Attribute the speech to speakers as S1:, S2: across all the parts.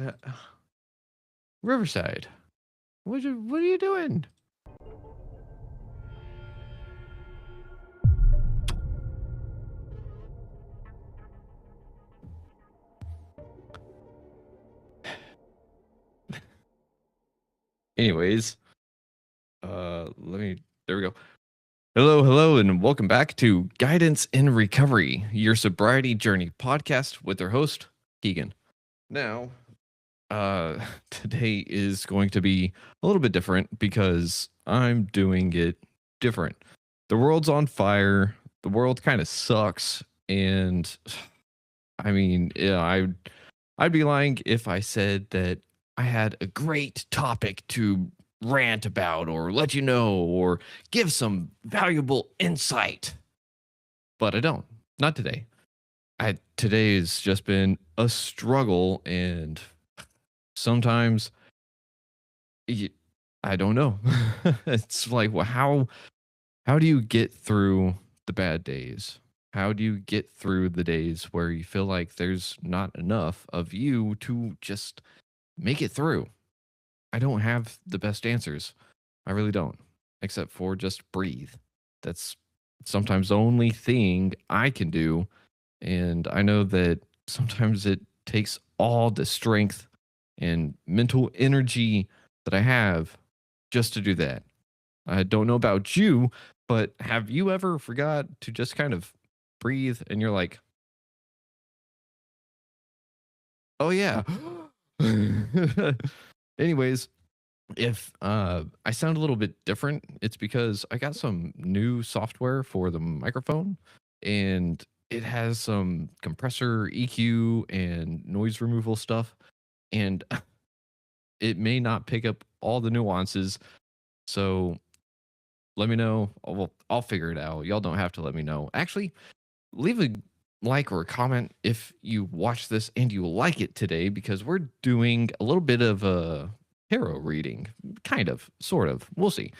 S1: Uh, Riverside, what are you doing? Anyways, let me. There we go. Hello, and welcome back to Guidance in Recovery, your sobriety journey podcast with their host Keegan. Now, today is going to be a little bit different because I'm doing it different. The world's on fire. The world kind of sucks, and I mean, yeah, I'd be lying if I said that I had a great topic to rant about or let you know or give some valuable insight. But I don't. Not today. Today has just been a struggle, and sometimes y- I don't know. It's like, well, how do you get through the bad days? How do you get through the days where you feel like there's not enough of you to just make it through? I don't have the best answers. I really don't, except for just breathe. That's sometimes the only thing I can do. And I know that sometimes it takes all the strength and mental energy that I have just to do that. I don't know about you, but have you ever forgot to just kind of breathe and you're like, oh, yeah. Anyways, if I sound a little bit different, it's because I got some new software for the microphone, and it has some compressor, EQ, and noise removal stuff. And it may not pick up all the nuances. So let me know. Well, I'll figure it out. Y'all don't have to let me know. Actually, leave a like or a comment if you watch this and you like it today, because we're doing a little bit of a tarot reading. Kind of, sort of. We'll see.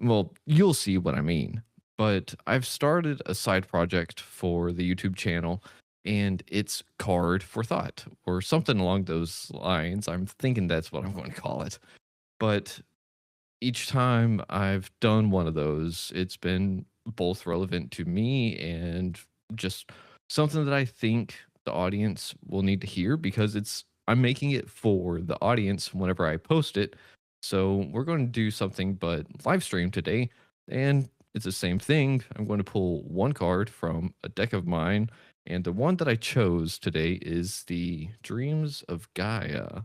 S1: Well, you'll see what I mean. But I've started a side project for the YouTube channel, and it's Card for Thought or something along those lines. I'm thinking that's what I'm going to call it. But each time I've done one of those, it's been both relevant to me and just something that I think the audience will need to hear, because I'm making it for the audience whenever I post it. So we're going to do something but live stream today, and it's the same thing. I'm going to pull one card from a deck of mine, and the one that I chose today is the Dreams of Gaia,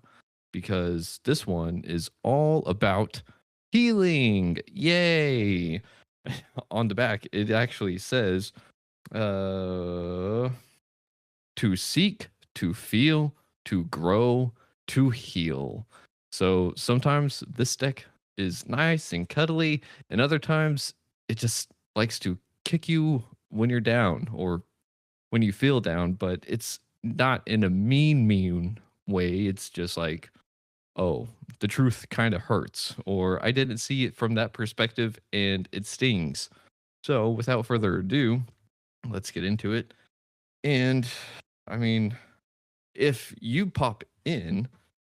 S1: because this one is all about healing. Yay. On the back, it actually says uh, to seek, to feel, to grow, to heal. So sometimes this deck is nice and cuddly, and other times it just likes to kick you when you're down or when you feel down, but it's not in a mean way. It's just like, oh, the truth kind of hurts, or I didn't see it from that perspective and it stings. So, without further ado, let's get into it. And I mean, if you pop in,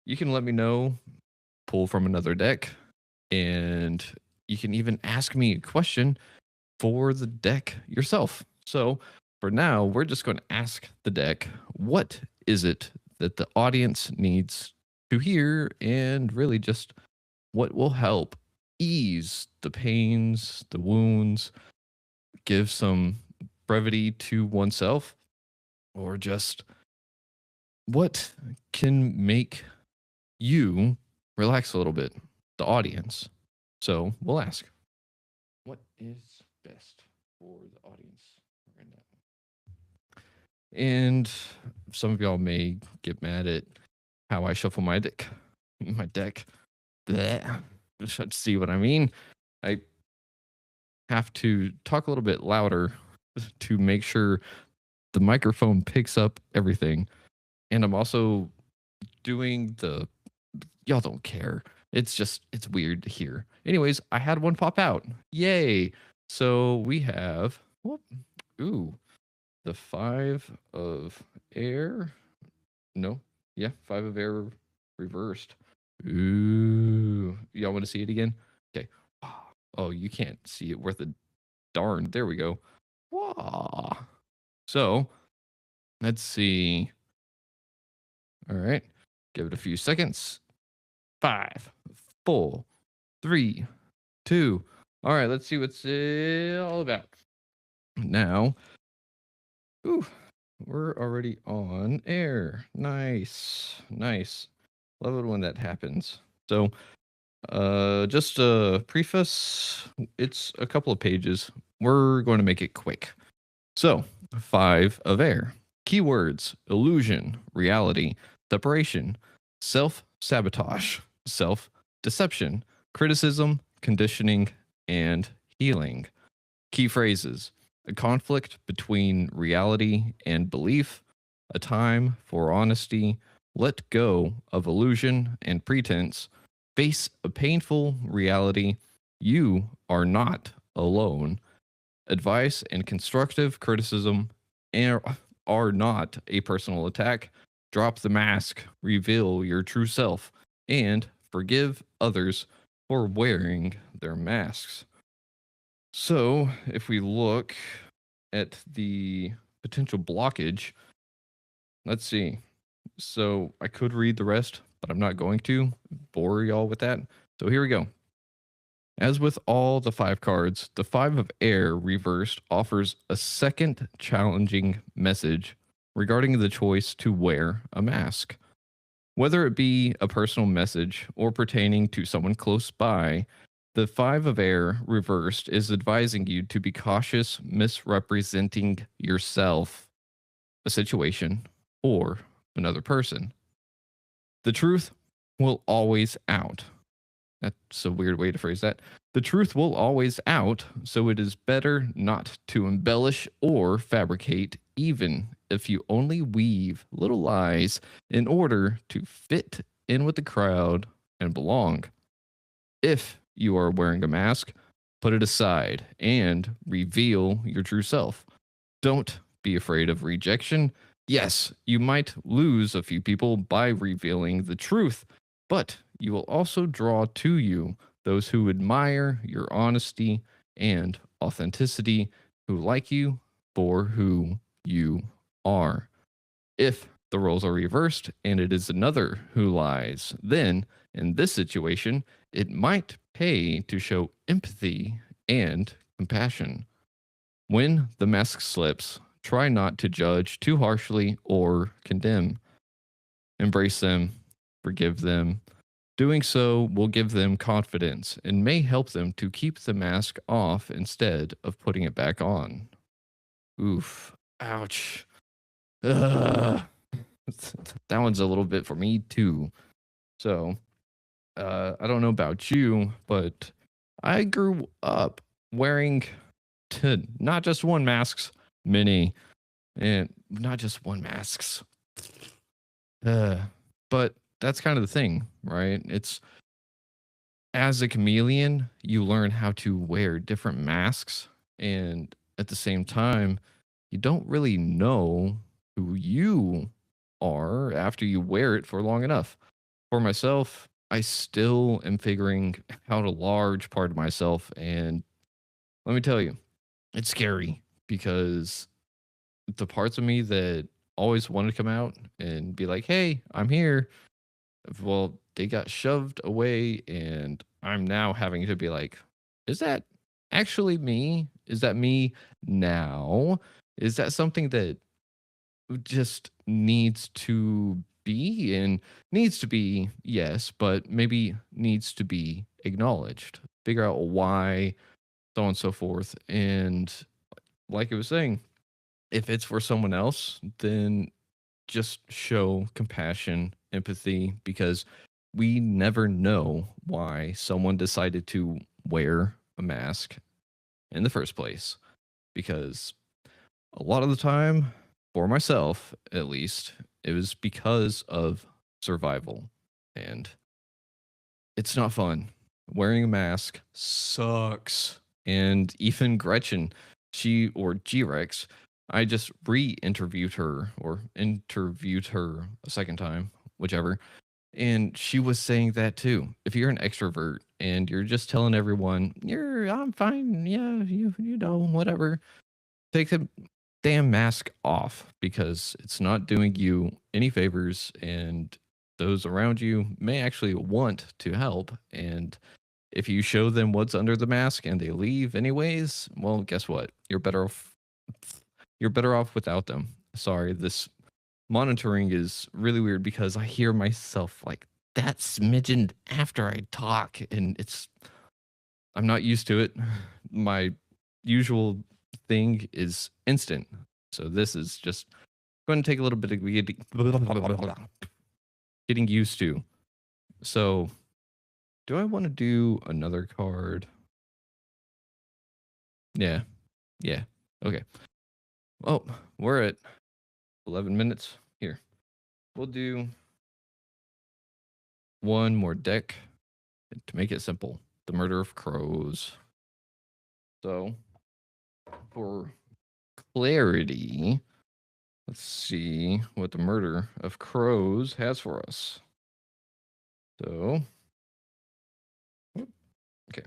S1: you can let me know, pull from another deck, and you can even ask me a question for the deck yourself. So, for now, we're just going to ask the deck, what is it that the audience needs to hear, and really just what will help ease the pains, the wounds, give some brevity to oneself, or just what can make you relax a little bit, the audience. So we'll ask, what is best for the audience right now? And some of y'all may get mad at how I shuffle my deck. Blech. See what I mean? I have to talk a little bit louder to make sure the microphone picks up everything. And I'm also doing the, y'all don't care. It's weird to hear. Anyways, I had one pop out. Yay. So we have, whoop, ooh, the 5 of air. No, yeah, 5 of air reversed. Ooh. Y'all want to see it again? Okay. Oh, you can't see it worth a darn. There we go. Wah. So let's see. All right. Give it a few seconds. 5, 4, 3, 2. All right. Let's see what's all about. Now, ooh, we're already on air. Nice. Nice. Love it when that happens. So, just a preface. It's a couple of pages. We're going to make it quick. So, 5 of air. Keywords: illusion, reality, separation, self sabotage, self deception, criticism, conditioning, and healing. Key phrases: a conflict between reality and belief, a time for honesty, let go of illusion and pretense, face a painful reality, you are not alone, advice and constructive criticism are not a personal attack, drop the mask, reveal your true self, and forgive others for wearing their masks. So, if we look at the potential blockage, let's see. So, I could read the rest, but I'm not going to bore y'all with that. So, here we go. As with all the 5 cards, the 5 of air reversed offers a second challenging message regarding the choice to wear a mask. Whether it be a personal message or pertaining to someone close by, the 5 of air reversed is advising you to be cautious misrepresenting yourself, a situation, or another person. The truth will always out. That's a weird way to phrase that. The truth will always out, so it is better not to embellish or fabricate, even if you only weave little lies in order to fit in with the crowd and belong. If you are wearing a mask, put it aside and reveal your true self. Don't be afraid of rejection. Yes, you might lose a few people by revealing the truth, but you will also draw to you those who admire your honesty and authenticity, who like you for who you are. If the roles are reversed and it is another who lies, then in this situation, it might pay to show empathy and compassion. When the mask slips, try not to judge too harshly or condemn. Embrace them, forgive them. Doing so will give them confidence and may help them to keep the mask off instead of putting it back on. Oof. Ouch. Ugh. That one's a little bit for me too. So, I don't know about you, but I grew up wearing not just one masks, many, and not just one masks. Uh, but that's kind of the thing, right? It's as a chameleon, you learn how to wear different masks, and at the same time, you don't really know who you are after you wear it for long enough. For myself, I still am figuring out a large part of myself, and let me tell you, it's scary because the parts of me that always wanted to come out and be like, "Hey, I'm here." Well, they got shoved away, and I'm now having to be like, "Is that actually me? Is that me now? Is that something that just needs to be and needs to be, yes, but maybe needs to be acknowledged. Figure out why, so on and so forth." And like it was saying, if it's for someone else, then just show compassion, empathy, because we never know why someone decided to wear a mask in the first place. Because a lot of the time, for myself at least, it was because of survival. And it's not fun. Wearing a mask sucks. And even Gretchen, or G-Rex, I just re interviewed her or interviewed her a second time, whichever. And she was saying that too. If you're an extrovert and you're just telling everyone, I'm fine, yeah, you know, whatever. Take the damn mask off because it's not doing you any favors and those around you may actually want to help. And if you show them what's under the mask and they leave anyways, well, guess what? You're better off without them. Sorry, this monitoring is really weird because I hear myself like that smidgen after I talk and I'm not used to it. My usual thing is instant. So this is just going to take a little bit of getting used to. So, do I want to do another card? Yeah. Yeah. Okay. Oh, we're at 11 minutes. Here. We'll do one more deck to make it simple. The Murder of Crows. So, for clarity, let's see what the Murder of Crows has for us. So, okay.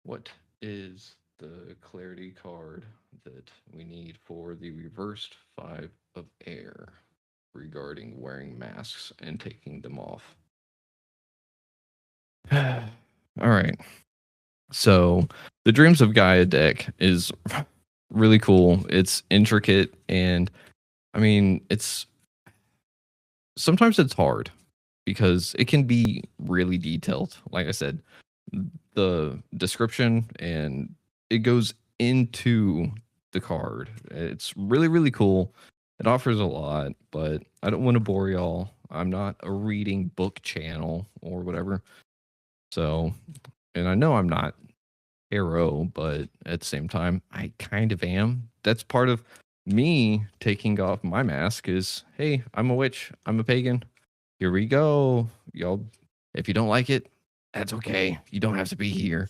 S1: What is the clarity card that we need for the reversed 5 of air regarding wearing masks and taking them off? All right. So, the Dreams of Gaia deck is really cool. It's intricate and I mean, sometimes it's hard because it can be really detailed. Like I said, the description and it goes into the card. It's really, really cool. It offers a lot, but I don't want to bore y'all. I'm not a reading book channel or whatever. So, and I know I'm not hero, but at the same time, I kind of am. That's part of me taking off my mask is, hey, I'm a witch. I'm a pagan. Here we go. Y'all, if you don't like it, that's okay. You don't have to be here.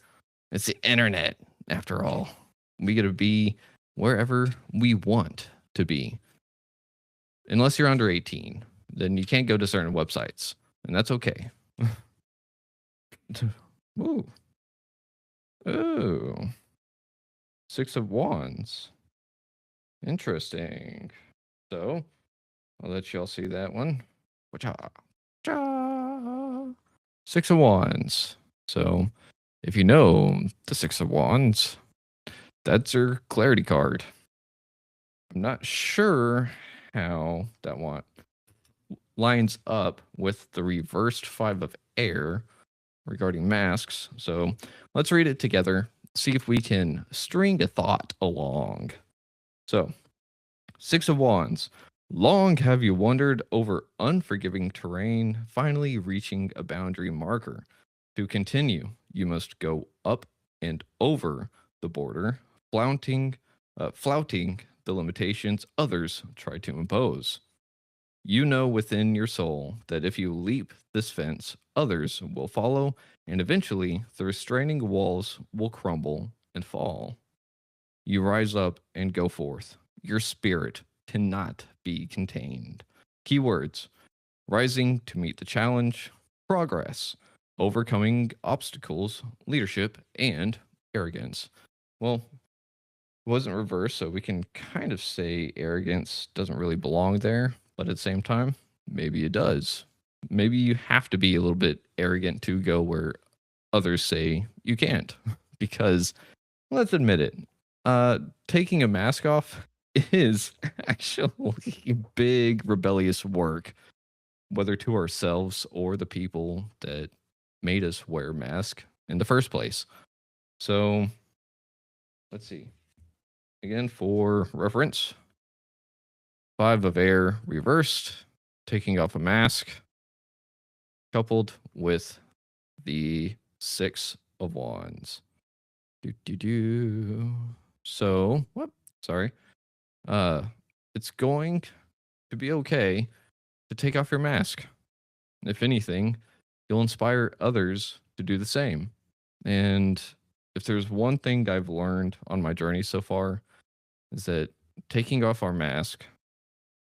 S1: It's the internet, after all. We get to be wherever we want to be. Unless you're under 18, then you can't go to certain websites, and that's okay. Ooh. Oh. 6 of Wands. Interesting. So, I'll let y'all see that one. Wacha. Cha. 6 of Wands. So, if you know the 6 of Wands, that's your clarity card. I'm not sure how that one lines up with the reversed 5 of air regarding masks. So let's read it together, see if we can string a thought along. So, 6 of Wands. Long have you wandered over unforgiving terrain, finally reaching a boundary marker. To continue, you must go up and over the border, flouting the limitations others try to impose. You know within your soul that if you leap this fence, others will follow, and eventually the restraining walls will crumble and fall. You rise up and go forth. Your spirit cannot be contained. Keywords: rising to meet the challenge, progress, overcoming obstacles, leadership, and arrogance. Well, it wasn't reversed, so we can kind of say arrogance doesn't really belong there, but at the same time, maybe it does. Maybe you have to be a little bit arrogant to go where others say you can't, because let's admit it, taking a mask off is actually big rebellious work, whether to ourselves or the people that made us wear a mask in the first place. So let's see. Again, for reference, 5 of air reversed, taking off a mask, coupled with the 6 of Wands. So, what? Sorry. Uh, it's going to be okay to take off your mask. If anything, you'll inspire others to do the same. And if there's one thing I've learned on my journey so far, is that taking off our mask,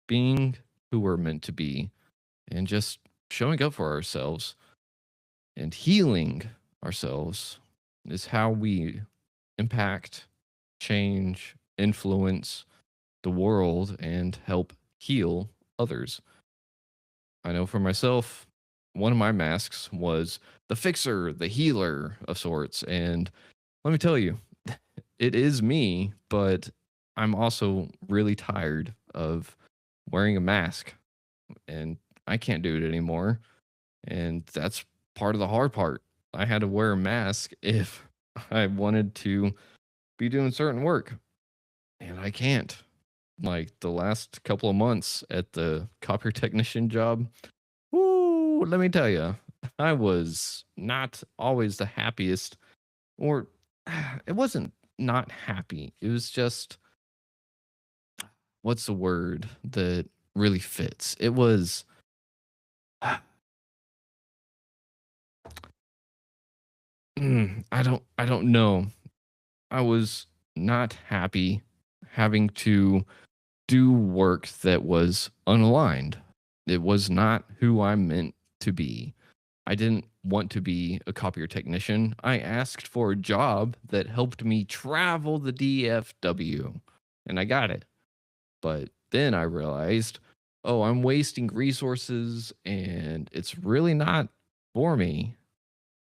S1: being who we're meant to be, and just showing up for ourselves and healing ourselves is how we impact, change, influence the world, and help heal others. I know for myself, one of my masks was the fixer, the healer of sorts. And let me tell you, it is me, but I'm also really tired of wearing a mask and I can't do it anymore. And that's part of the hard part. I had to wear a mask if I wanted to be doing certain work, and I can't. Like the last couple of months at the copier technician job, woo, let me tell you, I was not always the happiest, or it wasn't not happy. It was just, what's the word that really fits? It was, I don't know. I was not happy having to do work that was unaligned. It was not who I'm meant to be. I didn't want to be a copier technician. I asked for a job that helped me travel the DFW, and I got it. But then I realized, oh, I'm wasting resources and it's really not for me.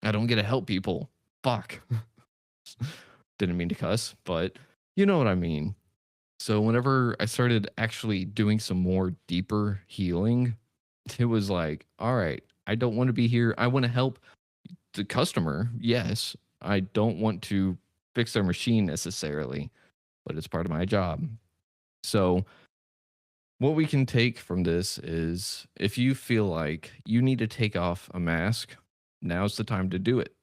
S1: I don't get to help people. Fuck. Didn't mean to cuss, but you know what I mean. So whenever I started actually doing some more deeper healing, it was like, all right, I don't want to be here. I want to help the customer. Yes. I don't want to fix their machine necessarily, but it's part of my job. So what we can take from this is if you feel like you need to take off a mask, now's the time to do it.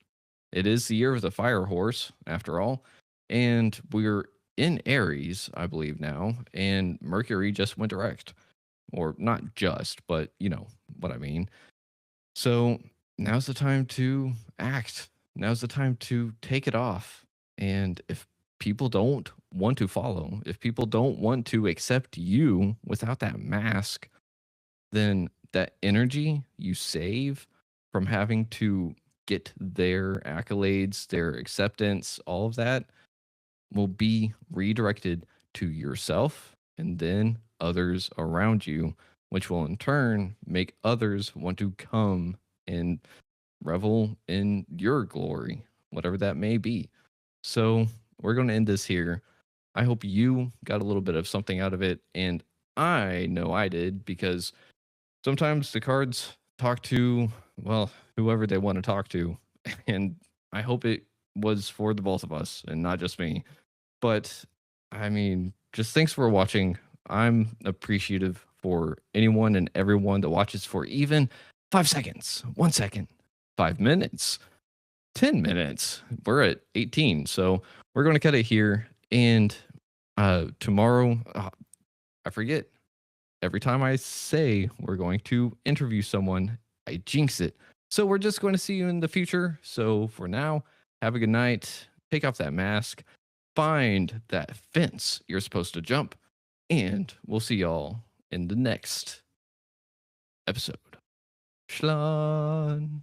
S1: It is the year of the fire horse, after all, and we're in Aries, I believe now, and Mercury just went direct. Or not just, but you know what I mean. So now's the time to act. Now's the time to take it off. And if people don't want to follow, if people don't want to accept you without that mask, then that energy you save from having to get their accolades, their acceptance, all of that will be redirected to yourself and then others around you, which will in turn make others want to come and revel in your glory, whatever that may be. So, we're going to end this here. I hope you got a little bit of something out of it. And I know I did because sometimes the cards talk to, well, whoever they want to talk to. And I hope it was for the both of us and not just me. But I mean, just thanks for watching. I'm appreciative for anyone and everyone that watches for even 5 seconds, 1 second, 5 minutes, 10 minutes. We're at 18. So we're going to cut it here. And tomorrow, I forget. Every time I say we're going to interview someone, I jinx it. So we're just going to see you in the future. So for now, have a good night. Take off that mask. Find that fence you're supposed to jump. And we'll see y'all in the next episode. Schlan.